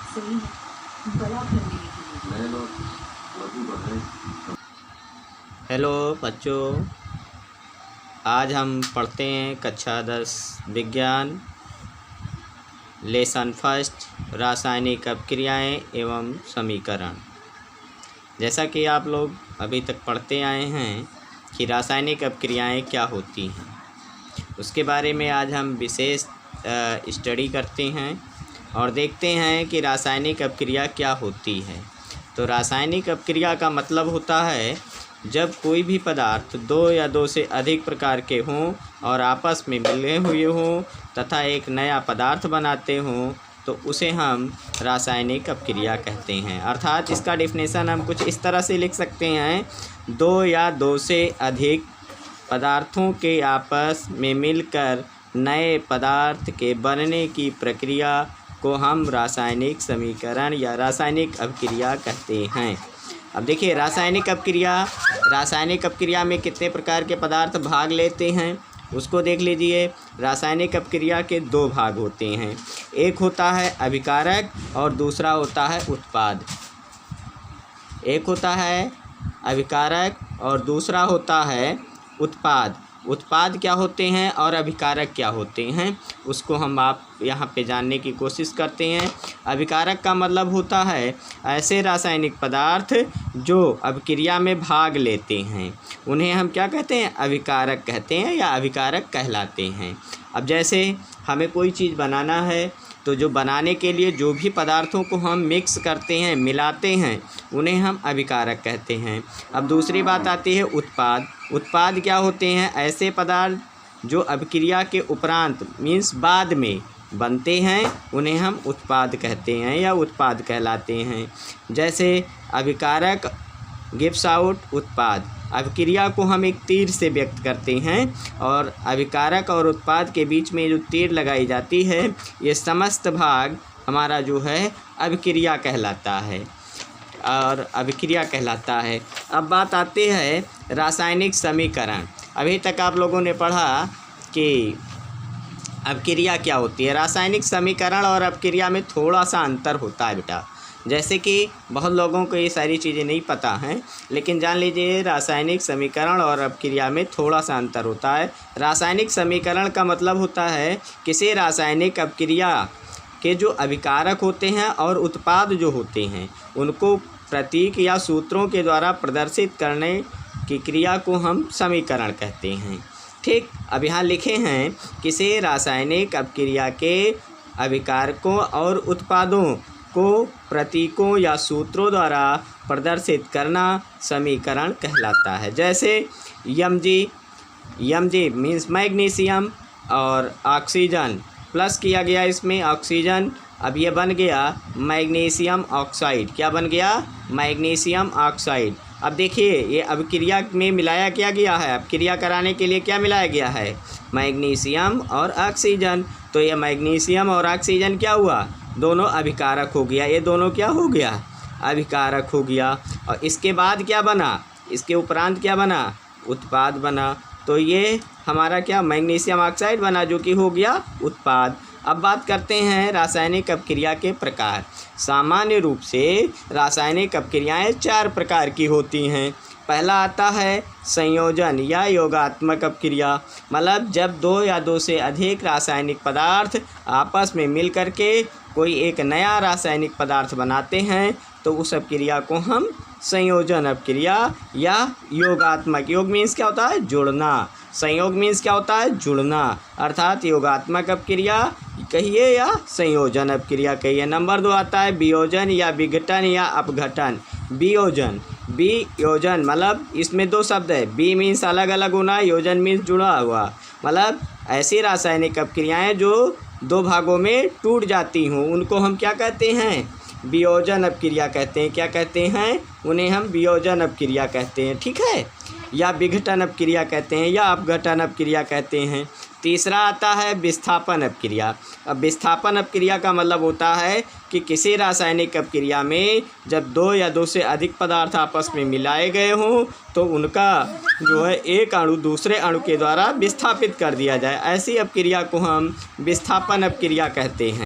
सही है बड़ा करने के लिए। हेलो बच्चों, आज हम पढ़ते हैं कक्षा 10 विज्ञान लेसन फर्स्ट रासायनिक अपक्रियाएं एवं समीकरण। जैसा कि आप लोग अभी तक पढ़ते आए हैं कि रासायनिक अपक्रियाएं क्या होती हैं, उसके बारे में आज हम विशेष स्टडी करते हैं और देखते हैं कि रासायनिक अपक्रिया क्या होती है। तो रासायनिक अपक्रिया का मतलब होता है जब कोई भी पदार्थ दो या दो से अधिक प्रकार के हों और आपस में मिले हुए हों तथा एक नया पदार्थ बनाते हों तो उसे हम रासायनिक अपक्रिया कहते हैं। अर्थात इसका डेफिनेशन हम कुछ इस तरह से लिख सकते हैं, दो या दो से अधिक पदार्थों के आपस में मिलकर नए पदार्थ के बनने की प्रक्रिया को हम रासायनिक समीकरण या रासायनिक अपक्रिया कहते हैं। अब देखिए रासायनिक अपक्रिया में कितने प्रकार के पदार्थ भाग लेते हैं उसको देख लीजिए। रासायनिक अपक्रिया के दो भाग होते हैं, एक होता है अभिकारक और दूसरा होता है उत्पाद। एक होता है अभिकारक और दूसरा होता है उत्पाद। उत्पाद क्या होते हैं और अभिकारक क्या होते हैं उसको हम आप यहाँ पे जानने की कोशिश करते हैं। अभिकारक का मतलब होता है ऐसे रासायनिक पदार्थ जो अपक्रिया में भाग लेते हैं, उन्हें हम क्या कहते हैं, अभिकारक कहते हैं या अभिकारक कहलाते हैं। अब जैसे हमें कोई चीज़ बनाना है तो जो बनाने के लिए जो भी पदार्थों को हम मिक्स करते हैं, मिलाते हैं, उन्हें हम अभिकारक कहते हैं। अब दूसरी बात आती है उत्पाद। उत्पाद क्या होते हैं, ऐसे पदार्थ जो अपक्रिया के उपरांत मीन्स बाद में बनते हैं, उन्हें हम उत्पाद कहते हैं या उत्पाद कहलाते हैं। जैसे अभिकारक गिव्स आउट उत्पाद, अपक्रिया को हम एक तीर से व्यक्त करते हैं और अभिकारक और उत्पाद के बीच में जो तीर लगाई जाती है ये समस्त भाग हमारा जो है अभिक्रिया कहलाता है और अभिक्रिया कहलाता है। अब बात आती है रासायनिक समीकरण। अभी तक आप लोगों ने पढ़ा कि अपक्रिया क्या होती है। रासायनिक समीकरण और अपक्रिया में थोड़ा सा अंतर होता है बेटा। जैसे कि बहुत लोगों को ये सारी चीज़ें नहीं पता हैं, लेकिन जान लीजिए रासायनिक समीकरण और अपक्रिया में थोड़ा सा अंतर होता है। रासायनिक समीकरण का मतलब होता है किसी रासायनिक अपक्रिया के जो अभिकारक होते हैं और उत्पाद जो होते हैं उनको प्रतीक या सूत्रों के द्वारा प्रदर्शित करने की क्रिया को हम समीकरण कहते हैं। ठीक, अब यहाँ लिखे हैं किसी रासायनिक अपक्रिया के अभिकारकों और उत्पादों को प्रतीकों या सूत्रों द्वारा प्रदर्शित करना समीकरण कहलाता है। जैसे Mg मीन्स मैग्नीशियम और ऑक्सीजन प्लस किया गया इसमें ऑक्सीजन, अब ये बन गया मैग्नीशियम ऑक्साइड। क्या बन गया, मैग्नीशियम ऑक्साइड। अब देखिए ये अपक्रिया में मिलाया क्या गया है, अपक्रिया कराने के लिए क्या मिलाया गया है, मैग्नीशियम और ऑक्सीजन। तो ये मैग्नीशियम और ऑक्सीजन क्या हुआ, दोनों अभिकारक हो गया। ये दोनों क्या हो गया, अभिकारक हो गया। और इसके बाद क्या बना, इसके उपरांत क्या बना, उत्पाद बना। तो ये हमारा क्या, मैग्नीशियम ऑक्साइड बना जो कि हो गया उत्पाद। अब बात करते हैं रासायनिक अपक्रिया के प्रकार। सामान्य रूप से रासायनिक अपक्रियाएं 4 प्रकार की होती हैं। पहला आता है संयोजन या योगात्मक अपक्रिया, मतलब जब दो या दो से अधिक रासायनिक पदार्थ आपस में मिल करके कोई एक नया रासायनिक पदार्थ बनाते हैं तो उस अपक्रिया को हम संयोजन अपक्रिया या योगात्मक, योग मीन्स क्या होता है, जुड़ना, संयोग मीन्स क्या होता है, जुड़ना, अर्थात योगात्मक अपक्रिया कहिए या संयोजन अपक्रिया कहिए। नंबर 2 आता है वियोजन या विघटन या अपघटन। वियोजन मतलब इसमें 2 शब्द है, बी मीन्स अलग अलग होना, योजन मीन्स जुड़ा हुआ, मतलब ऐसी रासायनिक अपक्रियाएं जो 2 भागों में टूट जाती हों उनको हम क्या कहते हैं, वियोजन अपक्रिया कहते हैं। क्या कहते हैं, उन्हें हम वियोजन अपक्रिया कहते हैं। ठीक है, या विघटन अपक्रिया कहते हैं या अपघटन अपक्रिया कहते हैं। तीसरा आता है विस्थापन अपक्रिया। अब विस्थापन अपक्रिया का मतलब होता है कि किसी रासायनिक अपक्रिया में जब 2 या 2 से अधिक पदार्थ आपस में मिलाए गए हों तो उनका जो है एक अणु दूसरे अणु के द्वारा विस्थापित कर दिया जाए, ऐसी अपक्रिया को हम विस्थापन अपक्रिया कहते हैं।